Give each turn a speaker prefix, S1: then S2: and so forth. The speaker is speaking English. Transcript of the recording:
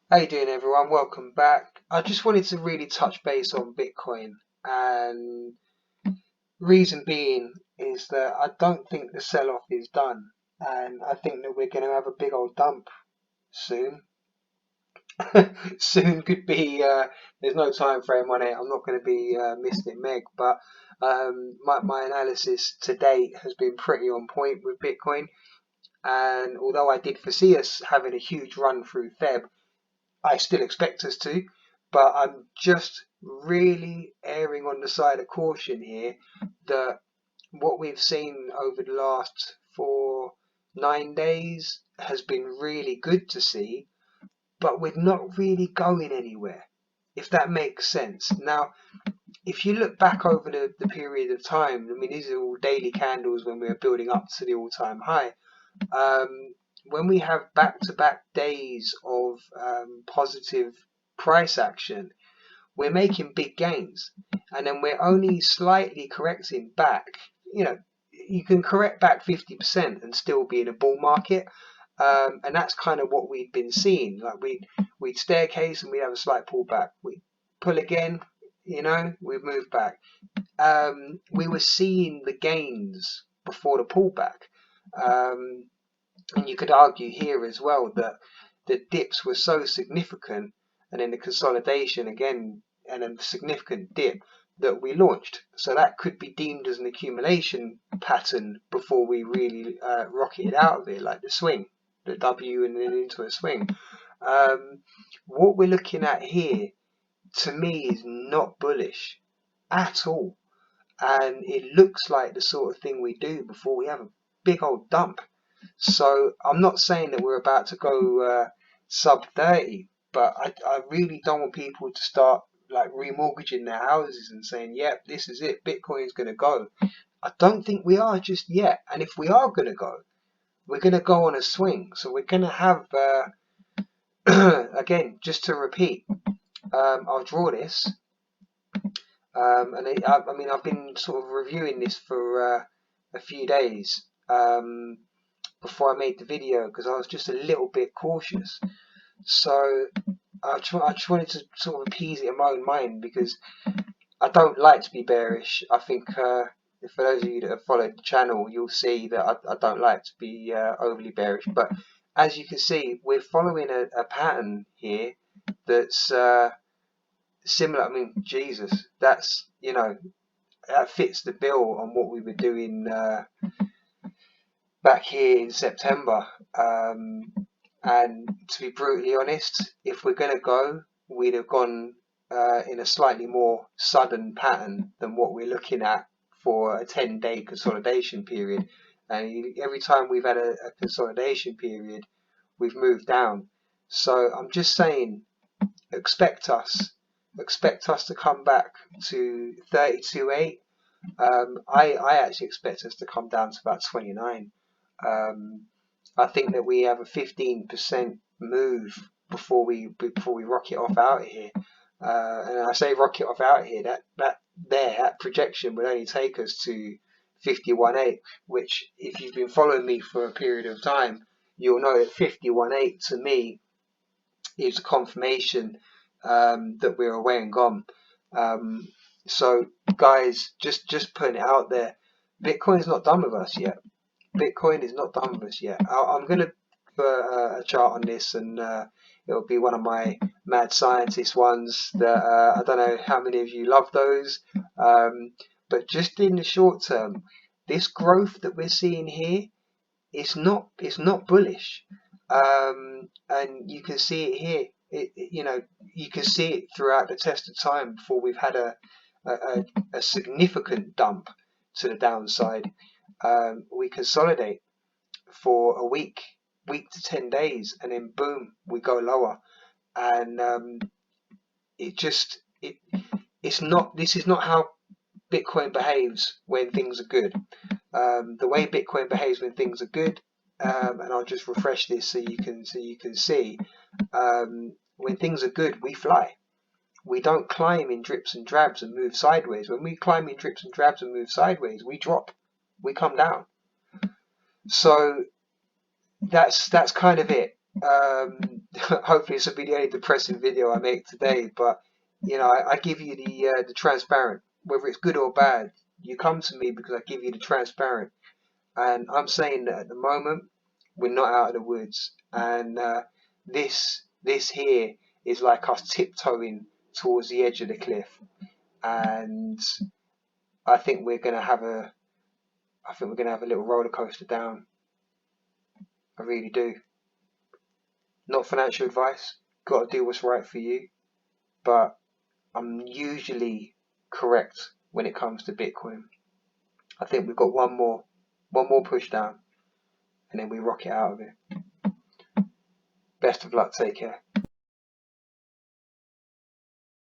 S1: How you doing, everyone? Welcome back. I just wanted to really touch base on Bitcoin, and reason being is that I don't think the sell-off is done, and I think that we're going to have a big old dump soon. Soon could be. There's no time frame on it. I'm not going to be Mystic Meg, but my analysis to date has been pretty on point with Bitcoin. And although I did foresee us having a huge run through Feb, I still expect us to, but I'm just really erring on the side of caution here that what we've seen over the last 9 days has been really good to see, but we're not really going anywhere, if that makes sense. Now, if you look back over the period of time, I mean, these are all daily candles when we're building up to the all-time high. When we have back-to-back days of positive price action, we're making big gains, and then we're only slightly correcting back. You know, you can correct back 50% and still be in a bull market, and that's kind of what we've been seeing. Like we'd staircase and we have a slight pullback. We pull again, we move back. We were seeing the gains before the pullback. And you could argue here as well that the dips were so significant, and then the consolidation again, and a significant dip that we launched. So that could be deemed as an accumulation pattern before we really rocketed out of it, like the swing, the W and then into a swing. What we're looking at here, to me, is not bullish at all. And it looks like the sort of thing we do before we have a big old dump. So I'm not saying that we're about to go sub 30, but I really don't want people to start like remortgaging their houses and saying, yep, this is it, Bitcoin's going to go. I don't think we are just yet. And if we are going to go, we're going to go on a swing. So we're going to have, again, just to repeat, I'll draw this. I mean, I've been sort of reviewing this for a few days. Before I made the video, because I was just a little bit cautious. So I just wanted to sort of appease it in my own mind, because I don't like to be bearish. I think for those of you that have followed the channel, you'll see that I don't like to be overly bearish. But as you can see, we're following a pattern here that's similar. I mean, Jesus, that's, that fits the bill on what we were doing back here in September. And to be brutally honest, if we're going to go, we'd have gone in a slightly more sudden pattern than what we're looking at for a 10-day consolidation period. And every time we've had a consolidation period, we've moved down. So I'm just saying, expect us to come back to 32.8. I actually expect us to come down to about 29. I think that we have a 15% move before we rocket off out of here. And I say rocket off out of here, that projection would only take us to 51.8, which, if you've been following me for a period of time, you'll know that 51.8 to me is a confirmation that we're away and gone. So guys, just putting it out there, Bitcoin's not done with us yet. Bitcoin is not done with us yet. I'm going to put a chart on this, and it'll be one of my mad scientist ones that I don't know how many of you love those, but just in the short term, this growth that we're seeing here is not bullish, and you can see it here. You can see it throughout the test of time before we've had a significant dump to the downside. We consolidate for a week to 10 days, and then boom, we go lower. And this is not how Bitcoin behaves when things are good. The way Bitcoin behaves when things are good, and I'll just refresh this so you can see, when things are good, we fly. We don't climb in drips and drabs and move sideways. When we climb in drips and drabs and move sideways, we drop. We come down. So that's kind of it. hopefully this will be the only depressing video I make today, but you know, I give you the transparent, whether it's good or bad. You come to me because I give you the transparent, and I'm saying that at the moment we're not out of the woods, and this here is like us tiptoeing towards the edge of the cliff, and I think we're gonna have a I think we're gonna have a little roller coaster down. I really do. Not financial advice. Got to do what's right for you, but I'm usually correct when it comes to Bitcoin. I think we've got one more push down, and then we rock it out of it. Best of luck. Take care.